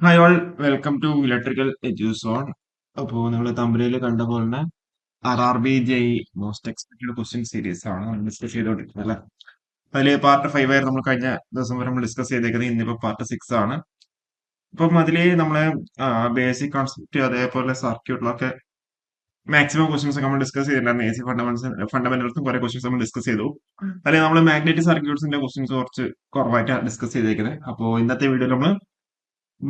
Hi all, welcome to electrical Eduzone. അപ്പോൾ നിങ്ങൾ തമ്പനിയിൽ കണ്ട പോലെ തന്നെ RRB JEE most expected question series ആണ് നമ്മൾ ഡിസ്കസ് ചെയ്തുകൊണ്ടിരിക്കുന്നത് അല്ലേ. അതിൽ പാർട്ട് 5 ആയിരുന്നു നമ്മൾ കഴിഞ്ഞ ദിവസം വരെ നമ്മൾ ഡിസ്കസ് ചെയ്തേക്കുന്നത്. ഇന്നിപ്പോൾ പാർട്ട് 6 ആണ്. അപ്പം അതിൽ നമ്മളെ ബേസിക് കോൺസെപ്റ്റ് അതേപോലെ സർക്യൂട്ടിലൊക്കെ മാക്സിമം ക്വസ്റ്റ്യൻസ് ഒക്കെ നമ്മൾ ഡിസ്കസ് ചെയ്തിട്ടുണ്ടായിരുന്നു. AC ഫണ്ടമെന്റൽസും കുറെ ക്വസ്റ്റ്യൻസ് നമ്മൾ ഡിസ്കസ് ചെയ്തു. അതിൽ നമ്മൾ മാഗ്നറ്റിക് സർക്യൂട്ട്സിന്റെ ക്വസ്റ്റ്യൻസ് കുറച്ച് കുറവായിട്ടാണ് ഡിസ്കസ് ചെയ്തേക്കുന്നത്. അപ്പോൾ ഇന്നത്തെ വീഡിയോയിൽ നമ്മൾ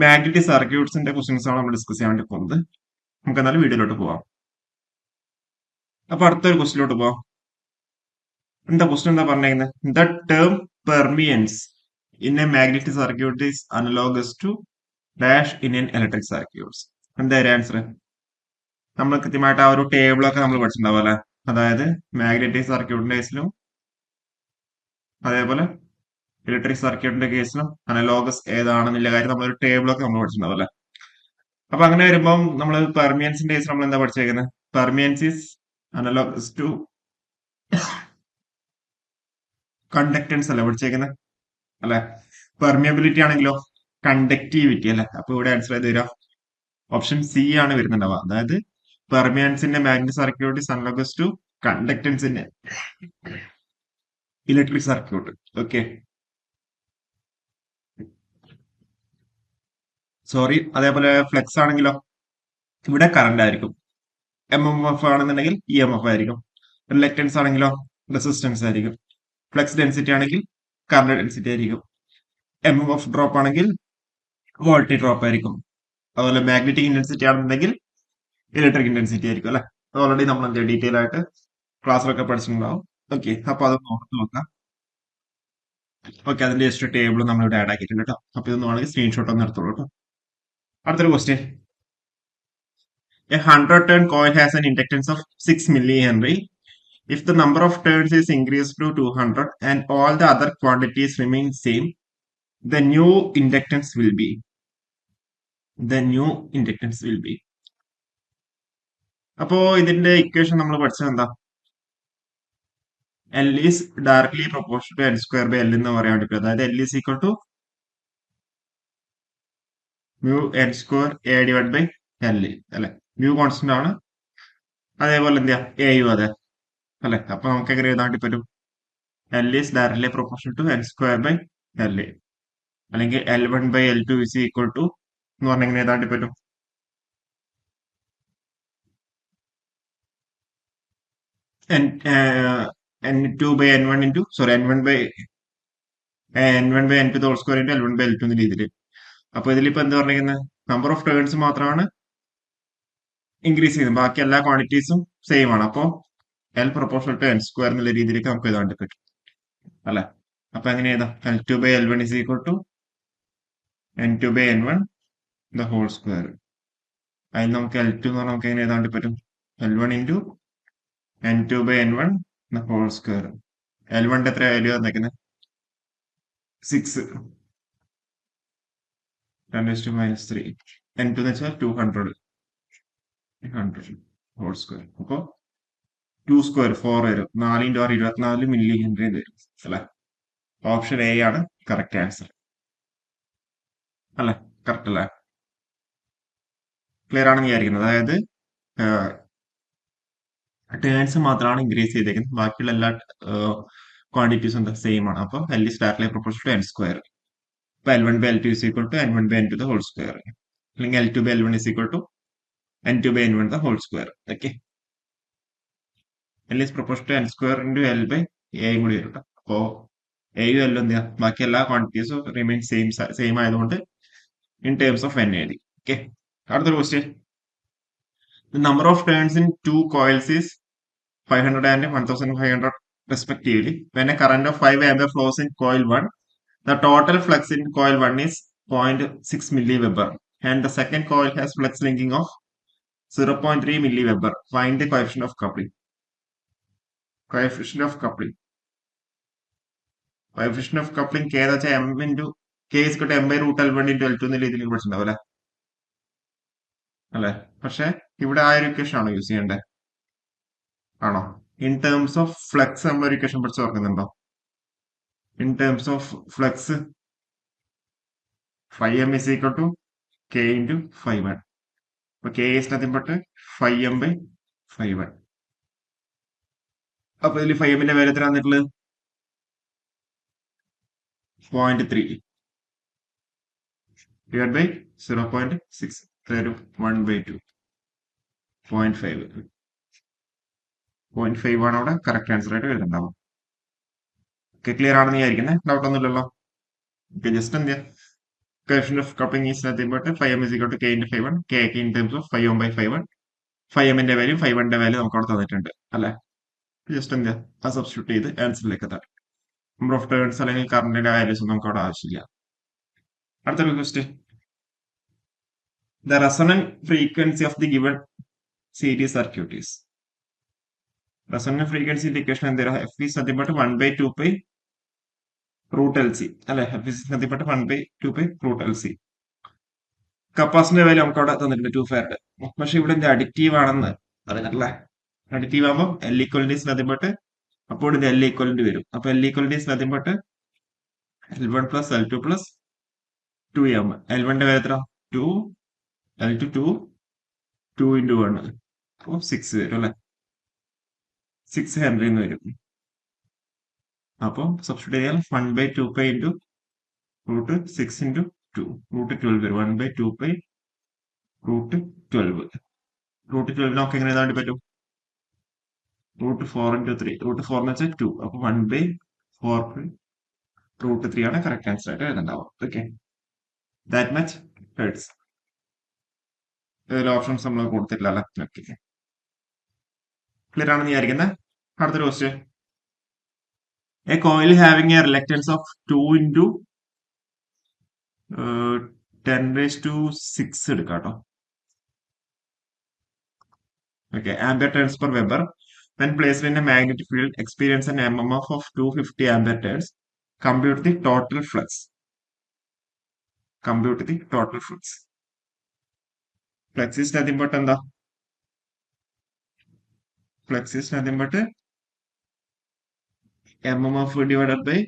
മാഗ്നറ്റിക് സർക്യൂട്ട്സിന്റെ ക്വസ്റ്റ്യൻസ് ആണ് നമ്മൾ ഡിസ്കസ് ചെയ്യാൻ വേണ്ടി പോകുന്നത്. നമുക്ക് എന്നാലും വീഡിയോയിലോട്ട് പോവാം. അപ്പൊ അടുത്തൊരു ക്വസ്റ്റിലോട്ട് പോവാം. എന്താ ക്വസ്റ്റ്യൻ എന്താ പറഞ്ഞേക്കുന്നത്? The term permeance in a magnetic circuit is analogous to dash in an electric circuits. എന്താ ആൻസർ? നമ്മൾ കൃത്യമായിട്ട് ആ ഒരു ടേബിളൊക്കെ നമ്മൾ പഠിച്ചിട്ടുണ്ടാവും അല്ലെ. അതായത് മാഗ്നറ്റിക് സർക്യൂട്ടിന്റെ കേസിലും അതേപോലെ ഇലക്ട്രിക് സർക്യൂട്ടിന്റെ കേസിലും അനലോഗസ് ഏതാണെന്നുള്ള കാര്യം നമ്മളൊരു ടേബിളൊക്കെ നമ്മൾ പഠിച്ചിട്ടുണ്ടാവും അല്ലെ. അപ്പൊ അങ്ങനെ വരുമ്പം നമ്മൾ പെർമിയൻസിന്റെ കേസ് നമ്മൾ എന്താ പഠിച്ചേക്കുന്നത്? Permeance is analogous to conductance അല്ലേ പഠിച്ചേക്കുന്നത് അല്ലെ. പെർമിയബിലിറ്റി ആണെങ്കിലോ കണ്ടക്ടിവിറ്റി അല്ലെ. അപ്പൊ ഇവിടെ ആൻസർ ചെയ്ത് തരാം, ഓപ്ഷൻ സി ആണ് വരുന്നുണ്ടാവുക. അതായത് പെർമിയൻസിന്റെ magnetic circuit is analogous to കണ്ടക്ടൻസിന്റെ ഇലക്ട്രിക് സർക്യൂട്ട്. Okay, sorry. അതേപോലെ ഫ്ലെക്സ് ആണെങ്കിലോ ഇവിടെ കറണ്ട് ആയിരിക്കും. MMF ആണെന്നുണ്ടെങ്കിൽ EMF ആയിരിക്കും. റിലക്റ്റൻസ് ആണെങ്കിലോ റെസിസ്റ്റൻസ് ആയിരിക്കും. ഫ്ലക്സ് ഡെൻസിറ്റി ആണെങ്കിൽ കറണ്ട് ഡെൻസിറ്റി ആയിരിക്കും. MMF ഡ്രോപ്പ് ആണെങ്കിൽ വോൾട്ടേജ് ഡ്രോപ്പ് ആയിരിക്കും. അതുപോലെ മാഗ്നറ്റിക് ഇന്റൻസിറ്റി ആണെന്നുണ്ടെങ്കിൽ ഇലക്ട്രിക് ഇന്റൻസിറ്റി ആയിരിക്കും അല്ലെ. ഓൾറെഡി നമ്മൾ എന്താ ഡീറ്റെയിൽ ആയിട്ട് ക്ലാസ്സിലൊക്കെ പഠിച്ചിട്ടുണ്ടാവും. ഓക്കെ, അപ്പൊ അത് ഓർത്ത് നോക്കാം. ഓക്കെ, അതിന്റെ ജസ്റ്റ് ടേബിൾ നമ്മൾ ഇവിടെ ആഡ് ആക്കിയിട്ടുണ്ട് കേട്ടോ. അപ്പൊ ഇതൊന്നും ആണെങ്കിൽ സ്ക്രീൻഷോട്ട് ഒന്ന് എടുത്തോളൂ കേട്ടോ. അടുത്തൊരു question. A 100 turn coil has an inductance of 6 millihenry. If the number of turns is increased to 200 and all the other quantities remain same, the new inductance will be. The new inductance will be. അപ്പോ ഇതിന്റെ equation നമ്മൾ പഠിച്ചത് എന്താ? L is directly proportional to N square by L എന്ന് പറയാൻ വേണ്ടി. അതായത് L is equal to mu N square A divided by L അല്ലെ. mu കോൺസ്റ്റന്റ് ആണ്. അതേപോലെ എന്താ എയും അതെ അല്ലെ. അപ്പൊ നമുക്ക് എങ്ങനെ എഴുതാൻ വേണ്ടി പറ്റും? L is directly proportional to N square by L, അല്ലെങ്കിൽ L1 by L2 is equal to എന്ന് പറഞ്ഞാൽ എങ്ങനെ എഴുതാൻ വേണ്ടി പറ്റും? N2 by N1 into N1 by N2 the whole square into L1 by L2 എന്ന രീതിയിൽ. അപ്പൊ ഇതിലിപ്പോ എന്താ പറഞ്ഞിരിക്കുന്നത്? നമ്പർ ഓഫ് ടേൺസ് മാത്രമാണ് ഇൻക്രീസ് ചെയ്യുന്നത്, ബാക്കി എല്ലാ ക്വാണ്ടിറ്റീസും സെയിം ആണ്. അപ്പോ L proportional to N square എന്നുള്ള രീതിയിലേക്ക് നമുക്ക് എഴുതാൻ വേണ്ടി പറ്റും അല്ലെ. അപ്പൊ എങ്ങനെ എഴുതാം? L2 by L1 is equal to N2 by N1 the whole square. അതിൽ നമുക്ക് L2 എന്ന് പറഞ്ഞാൽ നമുക്ക് എങ്ങനെ എഴുതാൻ വേണ്ടി പറ്റും? L1 into N2 by N1 the whole square. L1 എത്ര വാല്യൂ തന്നേക്കുന്നത്? 6, 10⁻³ N2 എന്ന് വെച്ചാൽ 200 ഹോൾ സ്ക്വയർ. അപ്പൊ 2 സ്ക്വയർ 4 വരും. 4 × 6 24 മില്ലി ഹെൻറി വരും അല്ലെ. ഓപ്ഷൻ എ ആണ് കറക്റ്റ് ആൻസർ അല്ലെ. കറക്റ്റ് അല്ലേ? ക്ലിയർ ആണെന്ന് വിചാരിക്കുന്നത്. അതായത് ടേൺസ് മാത്രമാണ് ഇൻക്രീസ് ചെയ്തേക്കുന്നത്, ബാക്കിയുള്ള എല്ലാ ക്വാണ്ടിറ്റീസും എന്താ സെയിം ആണ്. അപ്പൊ L is directly proportional to N square. ഇപ്പൊ L1 by L2 is equal to N1 by N2 the whole square, അല്ലെങ്കിൽ L2 by L1 is equal to N2 by N1 the whole square. Okay, L is proportional to N square into L by A കൂടി വരും കേട്ടോ. അപ്പോ എയും എല്ലും എന്ത് ചെയ്യാം, ബാക്കി എല്ലാ ക്വാണ്ടിറ്റീസും റിമെയിൻ സെയിം ആയതുകൊണ്ട് ഇൻ ടേംസ് ഓഫ് N എഴുതി. ഓക്കെ, അടുത്തൊരു question. The number of turns in two coils is 500 and 1500 respectively. When a current of 5 ampere flows in coil 1, the total flux in coil 1 is 0.6 milliweber and the second coil has flux linking of 0.3 milliweber. Find the coefficient of coupling. Coefficient of coupling. Coefficient of coupling K എന്ന് വെച്ചാൽ M into K is equal to M by root L1 into L2 എന്ന രീതിയിൽ പഠിച്ചിട്ടുണ്ടാവും അല്ലെ. പക്ഷെ ഇവിടെ ആ ഒരു equation ആണോ യൂസ് ചെയ്യേണ്ടത്? ആണോ? ഇൻ ടേംസ് ഓഫ് ഫ്ലക്സ് നമ്മൾ ഒരു ഇക്വേഷൻ പഠിച്ച് ഓർക്കുന്നുണ്ടോ? In terms of flux, φm is equal to K into five one. അപ്പൊ K is nothing but 5m/5 1. അപ്പൊ ഇതിൽ 5mന്റെ വാല്യൂ എത്ര വന്നിട്ടുള്ളത്? 0.3 ഡിവൈഡ് ബൈ 0.6 തരും 1/2 0.5. 0.5 ആണ് അവിടെ കറക്റ്റ് ആൻസർ ആയിട്ട് എഴുതണ്ടാവും. ഓക്കെ, ക്ലിയർ ആണെന്ന് വിചാരിക്കുന്നത്. ഡൗട്ട് ഒന്നുമില്ലല്ലോ. ഓക്കെ, ജസ്റ്റ് എന്ത് ചെയ്യാം, coefficient of coupling is nothing but 5m is equal to k into 5 1, k in terms of 5m/5 1. 5mന്റെ വാല്യൂ 5 1ന്റെ വാല്യൂ നമുക്ക് അവിടെ തന്നിട്ടുണ്ട് അല്ലെ. ജസ്റ്റ് എന്ത് ചെയ്യാം, ആ സബ്സ്റ്റിറ്റ്യൂട്ട് ചെയ്ത് ആൻസറിലേക്ക് എത്താം. നമ്പർ ഓഫ് ടേൺസ് അല്ലെങ്കിൽ കറണ്ടിന്റെ വാല്യൂസ് ഒന്നും നമുക്ക് അവിടെ ആവശ്യമില്ല. അടുത്തൊരു question. The resonant frequency of the given series circuit is. Resonant frequency equation എന്ത് F is nothing but 1/2 pi root LC അല്ലെ. F is nothing but 1/2 pi root LC. കപ്പാസിറ്ററിന്റെ വാല്യൂ നമുക്ക് അവിടെ തന്നിട്ടുണ്ട് 2 ഫാരഡ്. പക്ഷെ ഇവിടെ എന്ത് അഡിക്റ്റീവ് ആണെന്ന് അറിഞ്ഞല്ലേ. അഡിക്റ്റീവ് ആകുമ്പോൾ L equivalent is nothing but, അപ്പോൾ ഇത് L equivalent വരും. അപ്പൊ L equivalent is nothing but L1 plus L2 plus 2m. L1ന്റെ വാല്യൂ എത്ര? 2, L2 2, 2 into 1, അപ്പോൾ 6 വരും അല്ലെ. 6 ഹെൻറി എന്ന് വരും. അപ്പൊ സബ്സ്റ്റിറ്റ്യൂട്ട് ചെയ്യാൻ 1/2 pi into root 6 into 2 root 12 വരും. 1/2 pi root 12. root 12 നമുക്ക് എങ്ങനെ എഴുതാൻ പറ്റും? root 4 into 3. root 4 എന്ന് വെച്ചാൽ 2. അപ്പൊ 1/4 pi root 3 ആണ് കറക്റ്റ് ആൻസർ ആയിട്ട് എഴുതണ്ടാവും. Okay, that much hertz. ഇതിൽ ഓപ്ഷൻസ് നമ്മൾ കൊടുത്തിട്ടില്ല അല്ലെ. ഓക്കെ, ക്ലിയർ ആണെന്ന് വിചാരിക്കുന്നത്. അടുത്തൊരു question. A coil having a reluctance of 2 into 10⁻⁶ എടുക്കാം കേട്ടോ. Okay, ampere turns per weber when placed in a magnetic field experience an MMF of 250 ampere turns. Compute the total flux. Compute the total flux. Flux is nothing but എന്താ? Flux is nothing but MMF divided by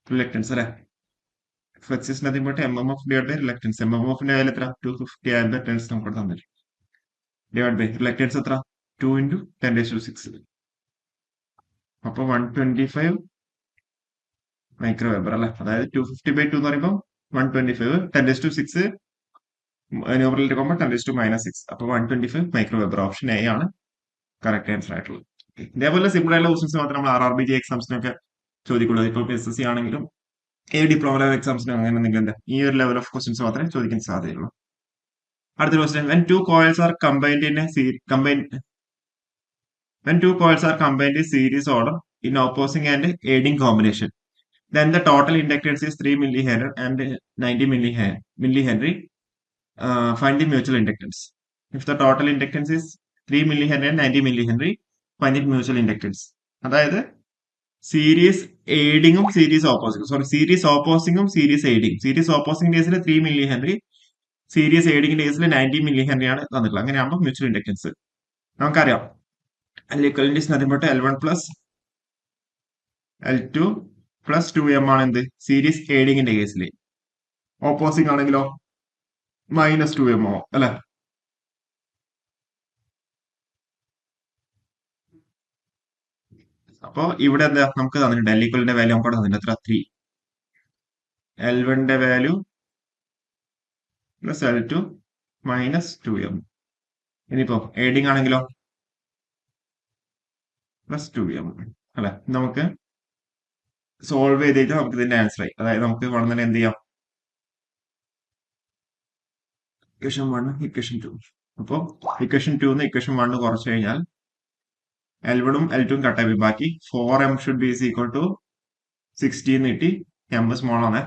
reluctance അല്ലെ. Flux is nothing but MMF divided by reluctance. MMF ന്റെ value എത്ര? 250 ampere turns നമുക്ക് തന്നിട്ടുണ്ട്. Divide by reluctance എത്ര? 2 into 10⁶. അപ്പൊ 125 micro weber അല്ലെ. അതായത് 250/2 എന്ന് പറയുമ്പോൾ 125 10⁶. ന്യൂമറിൽ എടുക്കുമ്പോൾ 10⁻⁻⁶. അപ്പൊ 125 മൈക്രോ വെബർ. ഓപ്ഷൻ എ ആണ് കറക്റ്റ് ആൻസർ ആയിട്ടുള്ളത്. ഇതേപോലെ സിമ്പിൾ ആയിട്ടുള്ള ക്വസ്റ്റൻസ് മാത്രം നമ്മൾ RRBG എക്സാംസിനൊക്കെ ചോദിക്കുള്ളൂ. ഇപ്പോൾ SSC ആണെങ്കിലും ഡിപ്ലോമ ലെവൽ എക്സാംസിനും അങ്ങനെ എന്തെങ്കിലും ഈ ഒരു ലെവൽ ഓഫ് ക്വസ്റ്റൻസ് മാത്രമേ ചോദിക്കാൻ സാധ്യതയുള്ളൂ. അടുത്ത question. When two coils are combined in series order in opposing and aiding combination, then the total inductance is 3 millihenry and 90 millihenry. Find the mutual inductance. If the total inductance is 3 millihenry and 90 millihenry, find the mutual inductance. അതായത് series എയ്ഡിങ്ങും series ഓപ്പോസിംഗും, series ഓപ്പോസിംഗും series aiding. Series opposing കേസിൽ 3 millihenry, series എയ്ഡിങ്ങിന്റെ കേസിൽ 90 millihenry ആണ് തന്നിട്ടുള്ളത്. അങ്ങനെയാകുമ്പോൾ mutual inductance നമുക്കറിയാം. L equivalent is nothing but L1 plus L2 plus 2m ആണ് എന്ത് സീരീസ് എയ്ഡിങ്ങിന്റെ കേസിൽ. ഓപ്പോസിംഗ് ആണെങ്കിലോ -2m അല്ലെ. അപ്പൊ ഇവിടെ എന്താ നമുക്ക് തന്നിട്ടുണ്ട്? L equivalent വാല്യൂ നമുക്ക് തന്നിട്ടുണ്ട്. എത്ര? 3. L1ന്റെ വാല്യൂ പ്ലസ് L2 -2m. ഇനിയിപ്പോ എയ്ഡിങ് ആണെങ്കിലോ +2m അല്ലെ. നമുക്ക് സോൾവ് ചെയ്തിട്ട് നമുക്ക് ഇതിന്റെ ആൻസർ ആയി. അതായത് നമുക്ക് വേണം തന്നെ എന്ത് ചെയ്യാം, ഇക്വേഷൻ 1 ഇക്വേഷൻ 2. അപ്പൊ ഇക്വേഷൻ 2 ഇക്വേഷൻ 1 കുറച്ച് കഴിഞ്ഞാൽ L1 ഉം L2 ഉം കട്ടായി. ബാക്കി 4m should be equal to 16 കിട്ടി. m സ്മോൾ ആണ്.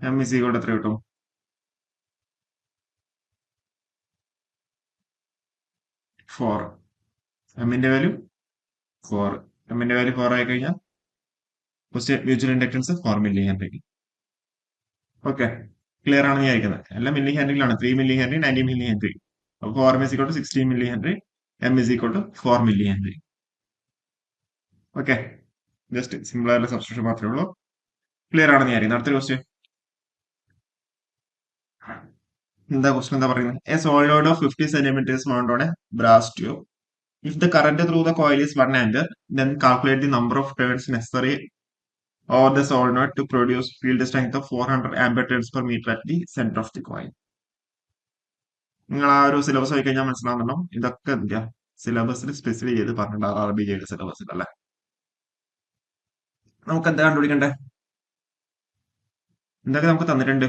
m ഈസ് ഈക്വൽ ടു എത്ര കിട്ടും? 4. എമ്മിന്റെ വാല്യൂ 4. എമ്മിന്റെ വാല്യൂ 4 ആയി കഴിഞ്ഞാൽ mutual inductance 4 millihenry. Okay, clear ആണെന്ന് വിചാരിക്കുന്നത്. എല്ലാം മില്ലി ഹെൻറിയിലാണ്. 3 millihenry 90 millihenry. അപ്പൊ 4m is equal to 16 millihenry. m is equal to 4 millihenry. Okay, just simple ആയിട്ടുള്ള സബ്സ്റ്റിറ്റ്യൂഷൻ മാത്രമേ ഉള്ളൂ. ക്ലിയർ ആണെന്ന് വിചാരിക്കുന്നത്. അടുത്ത ക്വസ്റ്റ്യൻ. എന്താ ക്വസ്റ്റൻ എന്താ പറയുന്നത്? A solenoid of 50 centimetres mount on A brass tube. If the current through the coil is 1 ampere, then calculate the number of turns necessary over the solenoid to produce field strength of 400 ampere turns per meter at the center of the coil. നിങ്ങൾ ആ ഒരു syllabus ആയി കഴിഞ്ഞാൽ മനസ്സിലാവുന്നുണ്ടോ? ഇതൊക്കെ എന്താ സിലബസിൽ specify ചെയ്ത് പറഞ്ഞിട്ടുണ്ട്, RBJ സിലബസിൽ അല്ലെ. നമുക്ക് എന്താ കണ്ടുപിടിക്കണ്ടേ? എന്തൊക്കെ നമുക്ക് തന്നിട്ടുണ്ട്?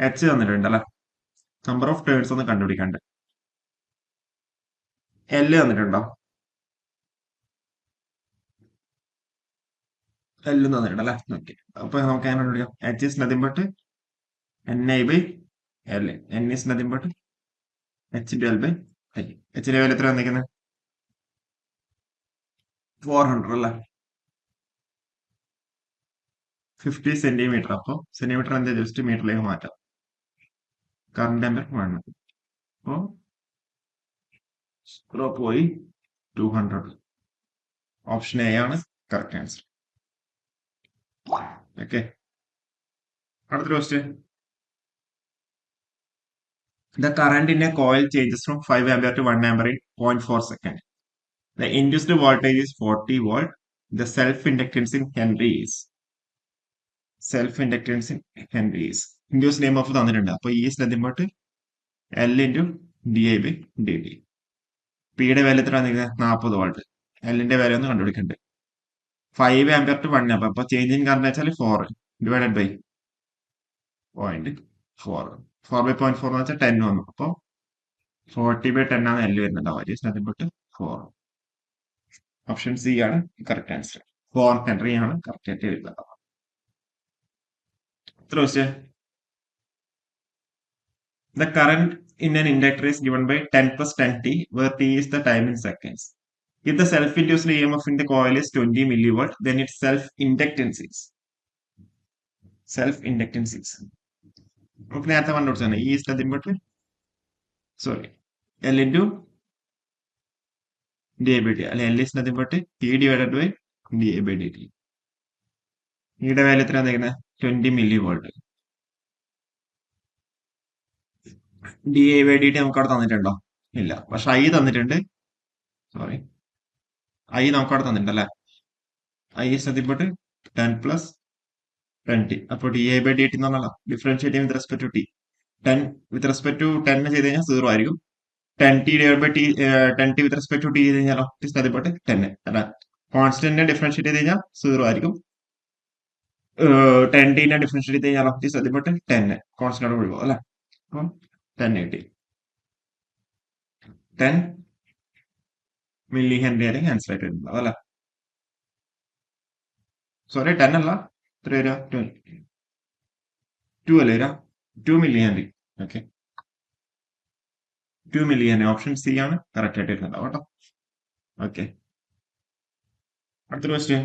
എച്ച് തന്നിട്ടുണ്ട് അല്ലെ. നമ്പർ ഓഫ് ടേൺസ് ഒന്ന് കണ്ടുപിടിക്കണ്ട്. എല് തന്നിട്ടുണ്ടോ? എല്ലും തന്നിട്ടുണ്ട് അല്ലെ. ഓക്കെ, അപ്പൊ നമുക്ക് എങ്ങനെ കണ്ടുപിടിക്കാം? H is nothing but NI/L. N is nothing but H12/I. എച്ചിന്റെ വാല്യൂ എത്ര വന്നിരിക്കുന്നത്? 400 അല്ലേ. 50 സെന്റിമീറ്റർ. അപ്പൊ സെന്റിമീറ്റർ എന്താ ജസ്റ്റ് മീറ്ററിലേക്ക് മാറ്റാം. Current ampere 1. അപ്പോ 0.200. ഓപ്ഷൻ എ ആണ് കറക്റ്റ് ആൻസർ. ഓക്കെ, അടുത്ത question. The current in a coil changes from 5 ampere to 1 ampere in 0.4 seconds. The induced voltage is 40 volt. The self-inductance in Henry is induced name of തന്നിട്ടുണ്ട്. അപ്പൊ E is nothing but L into di/dt. പിയുടെ value എത്ര വന്നിരിക്കുന്നത്? 40 volt. എല്ലിന്റെ value ഒന്ന് കണ്ടുപിടിക്കണ്ടേ. 5 ampere to 1 ampere. അപ്പൊ change in current വെച്ചാൽ 4 divided by 0.4. 4/0.4 എന്ന് വെച്ചാൽ 10 വന്നു. അപ്പൊ 40/10 ആണ് എല്ല് വരുന്നുണ്ടാവുക. It nothing but 4. Option C ആണ് കറക്റ്റ് ആൻസർ. 4 ഹെൻറി ആണ് കറക്റ്റ് ആയിട്ട് വരുന്നത്. The current in an inductor is given by 10 plus 10t, where t is the time in seconds. If the self-induced EMF in the coil is 20 millivolt, then its self-inductance is നമുക്ക് നേരത്തെ കണ്ടുപിടിച്ചാണ്. E is nothing but L into di/dt. അല്ലെ L is nothing but T divided by di/dt. ഈയുടെ value എത്ര തന്നിരിക്കുന്നത്? 20 millivolt. di/dt നമുക്ക് അവിടെ തന്നിട്ടുണ്ടോ? ഇല്ല. പക്ഷെ I തന്നിട്ടുണ്ട്. I നമുക്ക് അവിടെ തന്നിട്ടുണ്ട് അല്ലെ. I is nothing but 10 plus 10t. അപ്പോൾ di/dt എന്ന് പറഞ്ഞാൽ differentiate with respect to t. 10 with respect to 10 ചെയ്ത് കഴിഞ്ഞാൽ 0 ആയിരിക്കും. 10t divided by t, 10t with respect to t ചെയ്ത് കഴിഞ്ഞാലോ ഇറ്റ് ഇസ് നത്തിങ് ബട്ട് 10 അല്ല. കോൺസ്റ്റന്റിനെ ഡിഫറൻഷിയേറ്റ് ചെയ്ത് കഴിഞ്ഞാൽ 0 ആയിരിക്കും. 10t ഡിഫറൻഷിയേറ്റ് ചെയ്ത് കഴിഞ്ഞാലോ it is nothing but 10 constant ഒഴിവോ അല്ലെ. അപ്പം 10 കിട്ടി. 10 മില്ലി ഹെൻറി ആയിരിക്കും ആൻസർ ആയിട്ട് വരുന്നത് അല്ലെ. സോറി 10 അല്ല, എത്ര വരിക? 2 അല്ലേ വരിക? 2 milli Henry. Okay, 2 milli Henry. Option C ആണ് കറക്റ്റ് ആയിട്ട് വരുന്നുണ്ടാവും കേട്ടോ. ഓക്കെ, അടുത്ത question.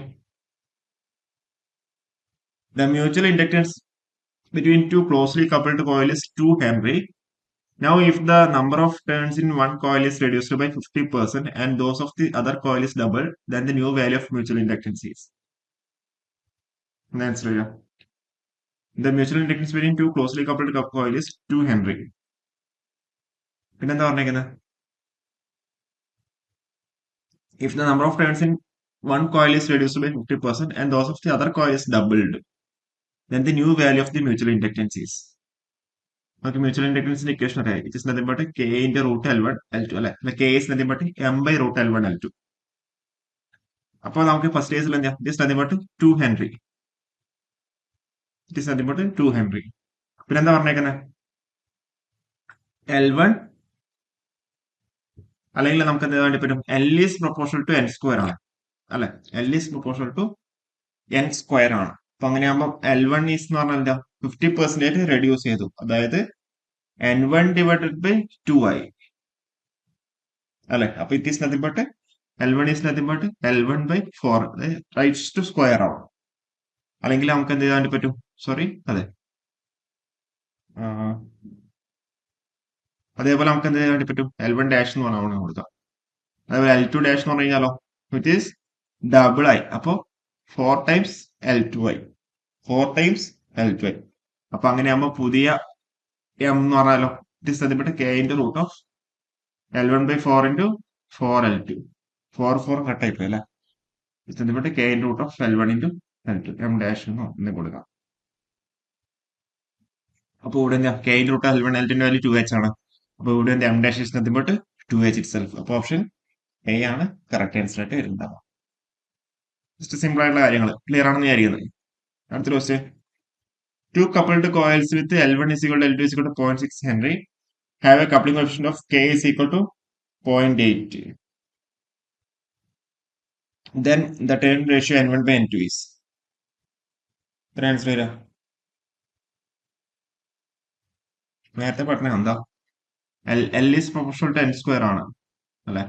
The mutual inductance between two closely coupled coils is 2 Henry. Now, if the number of turns in one coil is reduced by 50% and those of the other coil is doubled, then the new value of mutual inductance is. Answer. The mutual inductance between two closely coupled coil is 2 Henry. പിന്നെന്താ പറഞ്ഞേക്കുന്നത്? If the number of turns in one coil is reduced by 50% and those of the other coil is doubled, then the new value of the mutual inductance is. നമുക്ക് mutual ഇൻഡക്ടൻസിന്റെ equation അറിയാം. It is nothing but K into root L1 L2 അല്ലെ. K is nothing but M/root L1 L2. അപ്പോൾ നമുക്ക് first കേസിൽ എന്താ? It is nothing but 2 Henry. പിന്നെന്താ പറഞ്ഞേക്കുന്നത്? L1 അല്ലെങ്കിൽ നമുക്ക് എന്താ വേണ്ടി പറ്റും? L is proportional to N square ആണ് അല്ലെ. L is proportional to N square ആണ്. അപ്പൊ അങ്ങനെയാകുമ്പോൾ L1 is എന്ന് പറഞ്ഞാൽ എന്താ? 50% റെഡ്യൂസ് ചെയ്തു. അതായത് N1 ഡിവൈഡഡ് ബൈ 2i അല്ലെ. അപ്പൊ it is nothing but L1 is nothing but L1 by 4 റൈറ്റ്സ് ടു സ്ക്വയർ ആവും. അല്ലെങ്കിൽ നമുക്ക് എന്ത് ചെയ്യാൻ പറ്റും? അതെ, അതേപോലെ നമുക്ക് എന്ത് ചെയ്യാൻ പറ്റും? L1 ഡാഷ് എന്ന് പറഞ്ഞാൽ കൊടുക്കാം. അതേപോലെ L2 ഡാഷ് എന്ന് പറഞ്ഞു കഴിഞ്ഞാലോ ഇറ്റ് ഈസ് ഡബിൾ ആയി. അപ്പോ 4 times L2i. അപ്പൊ അങ്ങനെയാകുമ്പോൾ പുതിയ എം എന്ന് പറഞ്ഞാലോ it is nothing but K into root of L1/4 into 4L2. 4 കട്ടായി പോയി അല്ലേ? It nothing but K into root of L1 into L2 M dash എന്നോ ഒന്നും കൊടുക്കാം. അപ്പോൾ ഇവിടെ എന്താ K into root L1 L2 value 2h ആണ്. അപ്പോൾ ഇവിടെ എന്താ M dash is nothing but 2h it self. അപ്പോൾ ഓപ്ഷൻ എ ആണ് കറക്റ്റ് ആൻസർ ആയിട്ട് വരുന്നത്. ജസ്റ്റ് സിമ്പിൾ ആയിട്ടുള്ള കാര്യങ്ങൾ ക്ലിയർ ആണെന്ന് വിചാരിക്കുന്നത്. അടുത്ത question. Two coupled coils with L1 is equal to L2 is equal to 0.6 Henry have a coupling coefficient of K is equal to 0.8. Then the turn ratio N1/N2 is. ഇത്ര answer വരാം. നേരത്തെ പറഞ്ഞ എന്താ L is proportional to N square ആണ് അല്ലെ?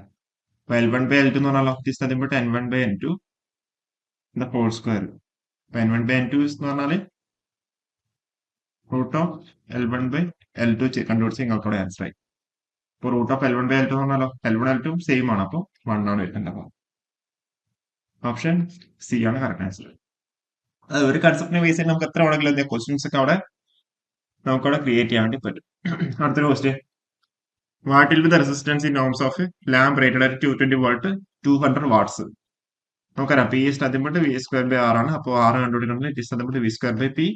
അപ്പൊ L1/L2 എന്ന് പറഞ്ഞാൽ it nothing but N1/N2 the whole square. അപ്പൊ N1/N2 എന്ന് പറഞ്ഞാല് റൂട്ട് ഓഫ് L1/L2 കണ്ടുപിടിച്ച് നിങ്ങൾക്ക് അവിടെ ആൻസർ ആയി. ഇപ്പൊ റൂട്ട് ഓഫ് L1/L2 എന്ന് പറഞ്ഞാലോ L1 L2 സെയിം ആണ്. അപ്പൊ 1 ആണ് വരുന്നുണ്ടാവുക. ഓപ്ഷൻ സി ആണ് കറക്റ്റ് ആൻസർ. അത് ഒരു കൺസെപ്റ്റിനെ ബേസ് ചെയ്ത് നമുക്ക് എത്ര വേണമെങ്കിലും എന്താ ക്വസ്റ്റ്യൻസ് ഒക്കെ അവിടെ നമുക്കവിടെ ക്രിയേറ്റ് ചെയ്യാൻ വേണ്ടി പറ്റും. അടുത്തൊരു question. What will be the resistance in ohms of lamp rated at 220 volt 200 watts? നമുക്കറിയാം P is nothing but V square by R ആണ്. അപ്പോൾ ആർ കണ്ടുപിടിക്കുന്നത് it is nothing but V square by P.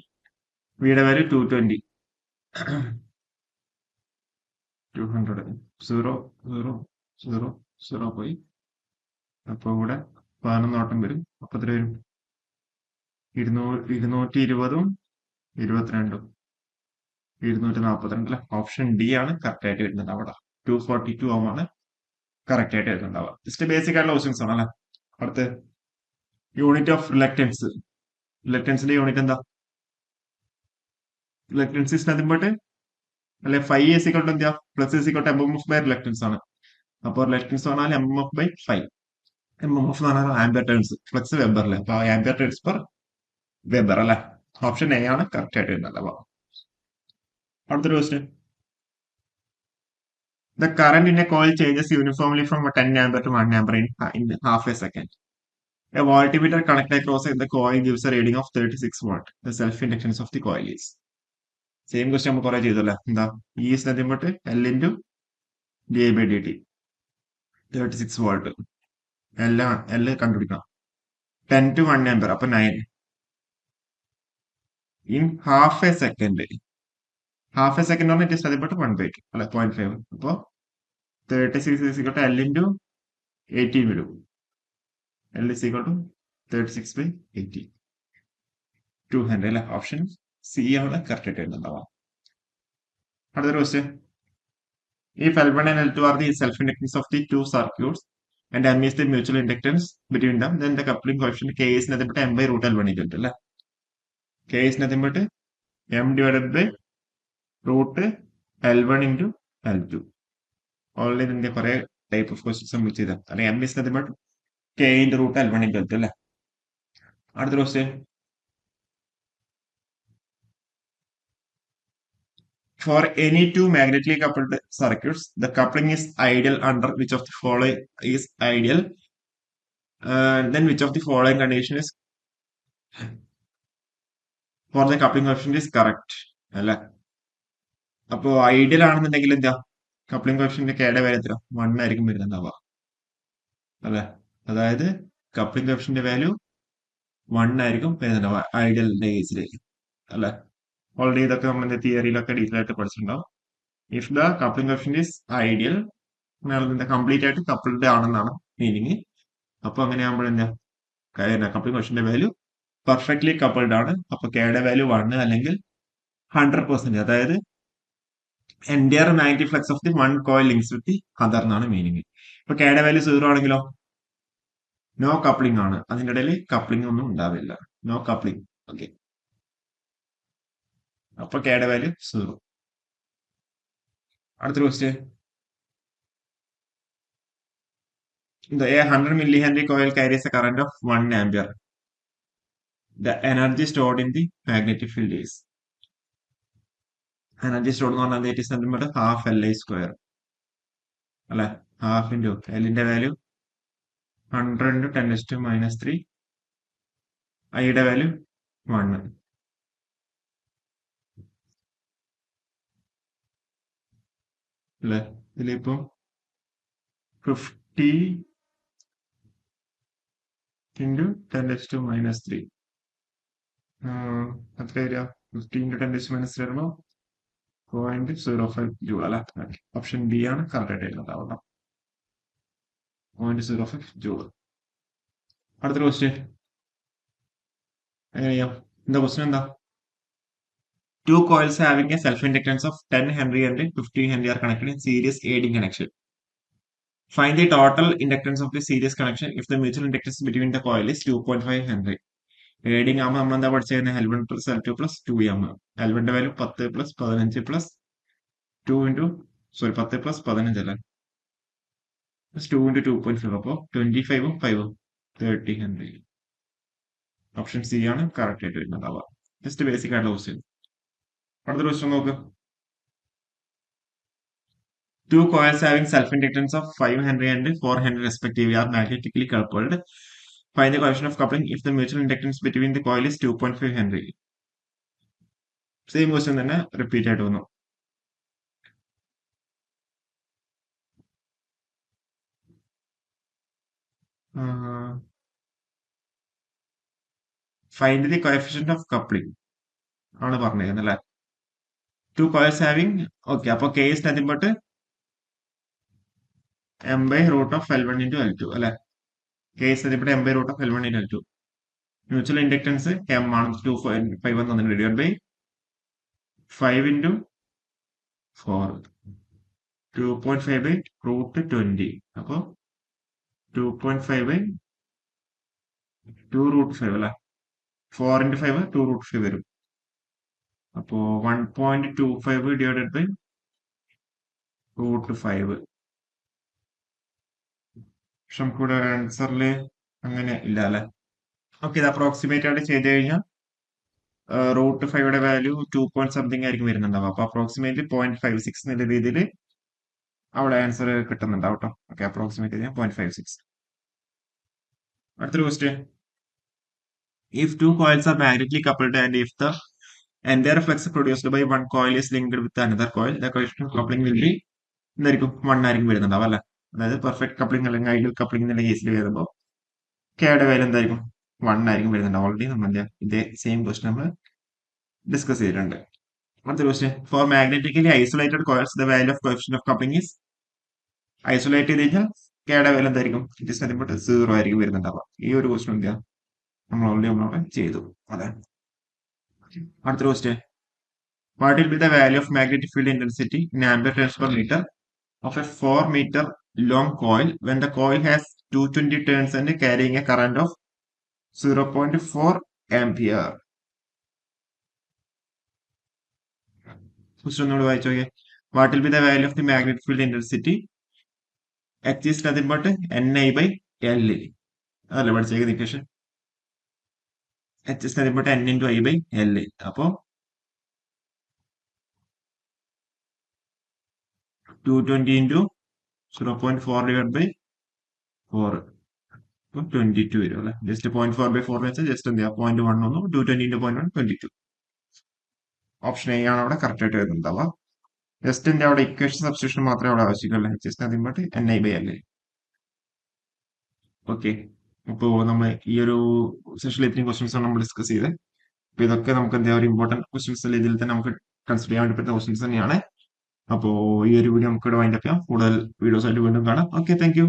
വിയുടെ value 220. 200 0 0 0 0 പോയി. അപ്പൊ ഇവിടെ 11 ഓട്ടം വരും. അപ്പൊ എത്ര വരും? 220ഉം 22ഉം 242 അല്ലെ? ഓപ്ഷൻ ഡി ആണ് കറക്റ്റ് ആയിട്ട് വരുന്നത്. അവിടെ 242 ഓം ആണ് കറക്റ്റ് ആയിട്ട് വരുന്നുണ്ടാവുക. ജസ്റ്റ് ബേസിക് ആയിട്ടുള്ള ക്വസ്റ്റ്യൻസ് ആണ് അല്ലെ? അടുത്ത് യൂണിറ്റ് ഓഫ് റിലക്റ്റൻസ്. റിലക്റ്റൻസിന്റെ യൂണിറ്റ് എന്താ? റിലക്റ്റൻസ് ഇസ് നത്തിങ് ബട്ട് അല്ലെ ഫൈവ് ഈസ് ഈക്വൽ ടു എന്താ? Plus is equal to MMF by reluctance ആണ്. അപ്പോൾ റിലക്റ്റൻസ് പറഞ്ഞാൽ എംഎംഎഫ് ബൈ 5. എംഎംഎഫ് എന്ന് പറഞ്ഞാൽ ആംപിയർ ടേൺസ്, ഫ്ലക്സ് വെബർ അല്ലേ? അപ്പൊ ആംപിയർ ടേൺസ് പെർ വെബർ അല്ലെ? ഓപ്ഷൻ എ ആണ് കറക്റ്റ് ആയിട്ട് വരുന്നത്. അടുത്തൊരു question. The current in a coil changes uniformly from 10 ampere to 1 ampere in half a second. A voltmeter connected across the coil gives a reading of 36 watt. The self-inductance of the coil is. Same question നമ്മൾ കുറെ ചെയ്തല്ലേ? എന്താ E is nothing but L into D I by D T. 36 volt L കണ്ടുപിടിക്കണം. 10 to 1 ampere അപ്പൊ 9 in half a second. Half a second പറഞ്ഞാൽ it is nothing but 1/2 അല്ലെ? 0.5. അപ്പൊ 36 is equal to L into 18 വരും. L is equal to 36/18. 200 അല്ലെ? Option C ആണ് correct ആയിട്ട് വരുന്നുണ്ടാവാം. അടുത്തൊരു question. If L1 and L2 are the self-inductance of the two circuits and M is the mutual inductance between them, then the coupling coefficient K is nothing but M by root L1 into അല്ലെ? K is nothing but M divided by root L1 into L2. Already ഇതിന്റെ കുറെ type of questions നമ്മൾ ചെയ്ത അല്ലെങ്കിൽ M is nothing but K into root L1 into L2 അല്ലെ? അടുത്ത question. For any two magnetically coupled circuits, the coupling is ideal under which of the following is ideal? Then which of the following condition is for the coupling coefficient is correct? അല്ലെ? അപ്പോ ideal ആണെന്നുണ്ടെങ്കിൽ എന്താ coupling coefficient കെയുടെ value എത്ര? 1 ആയിരിക്കും വരുന്നുണ്ടാവുക അല്ലെ? അതായത് coupling coefficient value 1 ആയിരിക്കും വരുന്നുണ്ടാവുക ഐഡിയലിന്റെ കേസിൽ അല്ലെ? ഓൾറെഡി ഇതൊക്കെ നമ്മൾ തിയറിയിലൊക്കെ ഡീറ്റെയിൽ ആയിട്ട് പഠിച്ചിട്ടുണ്ടാവും. If the coupling coefficient is ideal complete ആയിട്ട് കപ്പിൾഡ് ആണെന്നാണ് മീനിങ്. അപ്പൊ അങ്ങനെയാകുമ്പോൾ എന്താ coupling coefficient value perfectly coupled ആണ്. അപ്പൊ കെയുടെ വാല്യൂ 1 അല്ലെങ്കിൽ 100%, അതായത് entire magnetic flux of the one coil links with the other എന്നാണ് മീനിങ്. ഇപ്പൊ കെയുടെ വാല്യൂ 0 ആണെങ്കിലോ നോ കപ്ലിംഗ് ആണ്. അതിന്റെ ഇടയിൽ കപ്ലിംഗ് ഒന്നും ഉണ്ടാവില്ല. No coupling. ഓക്കെ, അപ്പൊ കെയുടെ വാല്യൂ 0. അടുത്തൊരു question. The 100 millihenry coil carries a current of 1 ampere. The energy stored in the magnetic field is. Energy stored എന്ന് പറഞ്ഞാൽ it is nothing but half L I square അല്ലെ? Half into എല്ലിന്റെ value 100 into 10⁻³ ഐയുടെ value 1. അല്ലെ? ഇതിലിപ്പം 50 into 10⁻³ എത്ര വരിക? 50 into 10⁻³ വരുമ്പോൾ 0.05 joule അല്ലെ? ഓപ്ഷൻ ബി ആണ് കറക്റ്റ് ആയിട്ട് ഉണ്ടാവുക. 0.05 ജൂൾ. അടുത്ത ക്വസ്റ്റ്യൻ എങ്ങനെയാ? എന്താ ക്വസ്റ്റ്യൻ എന്താ? Two coils having a self-inductance of 10 Henry and 50 Henry are connected in series AD connection. Find the total inductance of the series connection if the mutual inductance between the coil is 2.5 Henry. ഏഡിങ് ആകുമ്പോൾ നമ്മൾ എന്താ പഠിച്ചിരുന്നത്? L1 plus L2 plus 2M. L1ന്റെ value 10 plus 15 plus 2 into 10 plus 15 അല്ലേ? Plus 2 into 2.5. അപ്പോൾ 25ഉം 5ഉം 30 henry. Option C ആണ് കറക്റ്റ് ആയിട്ട് വരുന്നുണ്ടാവുക. ജസ്റ്റ് ബേസിക് ആയിട്ടുള്ള ക്വസ്റ്റ്യൻ. അടുത്ത ക്വസ്റ്റ്യൻ നോക്ക്. Two coils having self-inductance of 5 Henry and 4 Henry respectively are magnetically coupled. Find the coefficient of coupling if the mutual inductance between the coil is 2.5 Henry. Same question തന്നെ repeat ആയിട്ട് വന്നു. Find the coefficient of coupling ആണ് പറഞ്ഞിരുന്നത് അല്ലെ? To coils having, okay, അപ്പൊ K is nothing but m/√of L1 into L2 അല്ലെ? K is nothing but m/√of L1 into L2. Mutual inductance m ആണ്, 2.5 എന്ന് ഡിവൈഡ് ബൈ 5 into 4, 2.5 by √20. അപ്പൊ 2.5 by 2√5 അല്ലെ? 4 into 5 2√5 വരും. അപ്പോ 1.25 ഡിവൈഡഡ് ബൈ √5. പക്ഷെ നമുക്കിവിടെ ആൻസറിൽ അങ്ങനെ ഇല്ല അല്ലെ? ഓക്കെ, ഇത് അപ്രോക്സിമേറ്റ് ആയിട്ട് ചെയ്ത് കഴിഞ്ഞാൽ √5യുടെ വാല്യൂ 2 ആയിരിക്കും വരുന്നുണ്ടാവുക. അപ്പൊ അപ്രോക്സിമേറ്റ്ലി 0.56 എന്നുള്ള രീതിയിൽ അവിടെ ആൻസർ കിട്ടുന്നുണ്ടാവും കേട്ടോ. ഓക്കെ, അപ്രോക്സിമേറ്റ് ചെയ്താൽ 0.56. അടുത്തൊരു question. If two coils are magnetically coupled and if the entire flux produced by one coil is linked with another coil, the coefficient of coupling will be എന്തായിരിക്കും? 1 ആയിരിക്കും വരുന്നുണ്ടാവും അല്ലെ? അതായത് പെർഫെക്റ്റ് കപ്ലിംഗ് അല്ലെങ്കിൽ ideal coupling എന്നുള്ള കേസിൽ വരുമ്പോൾ കെയുടെ value എന്തായിരിക്കും? 1 ആയിരിക്കും വരുന്നുണ്ടാവും. ഓൾറെഡി നമ്മൾ ഇതേ സെയിം ക്വസ്റ്റ്യൻ നമ്മൾ ഡിസ്കസ് ചെയ്തിട്ടുണ്ട്. അടുത്ത question. For magnetically isolated coils the value of coefficient of coupling is, isolate ചെയ്ത് കഴിഞ്ഞാൽ കെയുടെ വാല്യൂ എന്തായിരിക്കും? ഇറ്റ് ഇസ് നത്തിങ് ബട്ട് 0 ആയിരിക്കും വരുന്നുണ്ടാവുക. ഈ ഒരു ക്വസ്റ്റ്യൻ എന്താ നമ്മൾ ഓൾറെഡി നമ്മളവിടെ ചെയ്തു. അതെ. അടുത്ത question. What will be the value of magnetic field intensity in ampere turns per meter of a 4 meter long coil when the coil has 220 turns and carrying a current of 0.4 ampere? Question ഒന്നുകൂടി വായിച്ചു നോക്കിയേ. What will be the value of the magnetic field intensity? H is nothing but Ni by L. അതല്ലേ പഠിച്ചേക്കുന്ന equation? H is nothing but N into I by L. അപ്പോ 220 into 0.4 divided by 4, 22 വരും അല്ലെ? Just 0.4 by 4 വെച്ചാൽ just എന്ത് ചെയ്യാം? 0.1 വന്നു. 220 into 0.1 22. Option A ആണ് അവിടെ കറക്റ്റ് ആയിട്ട് വരുന്നുണ്ടാവുക. ജസ്റ്റ് എന്റെ അവിടെ ഇക്വേഷൻ സബ്സ്റ്റിറ്റ്യൂഷൻ മാത്രമേ അവിടെ ആവശ്യമുള്ളൂ. ജസ്റ്റ് അതിന് but Ni by L. Okay, അപ്പോൾ നമ്മൾ ഈ ഒരു സെഷനിൽ ഇത്രയും ക്വസ്റ്റ്യൻസ് ആണ് നമ്മൾ ഡിസ്കസ് ചെയ്തത്. അപ്പൊ ഇതൊക്കെ നമുക്ക് എന്താ ഒരു ഇമ്പോർട്ടന്റ് ക്വസ്റ്റ്യൻസ് അല്ല, ഇതിൽ തന്നെ നമുക്ക് കൺസിഡർ ചെയ്യാൻ വേണ്ടി പറ്റുന്ന ക്വസ്റ്റ്യൻസ് തന്നെയാണ്. അപ്പോൾ ഈ ഒരു വീഡിയോ നമുക്ക് ഇവിടെ വൈൻഡ് അപ്പ് ചെയ്യാം. കൂടുതൽ വീഡിയോസ് ആയിട്ട് വീണ്ടും കാണാം. Okay, thank you.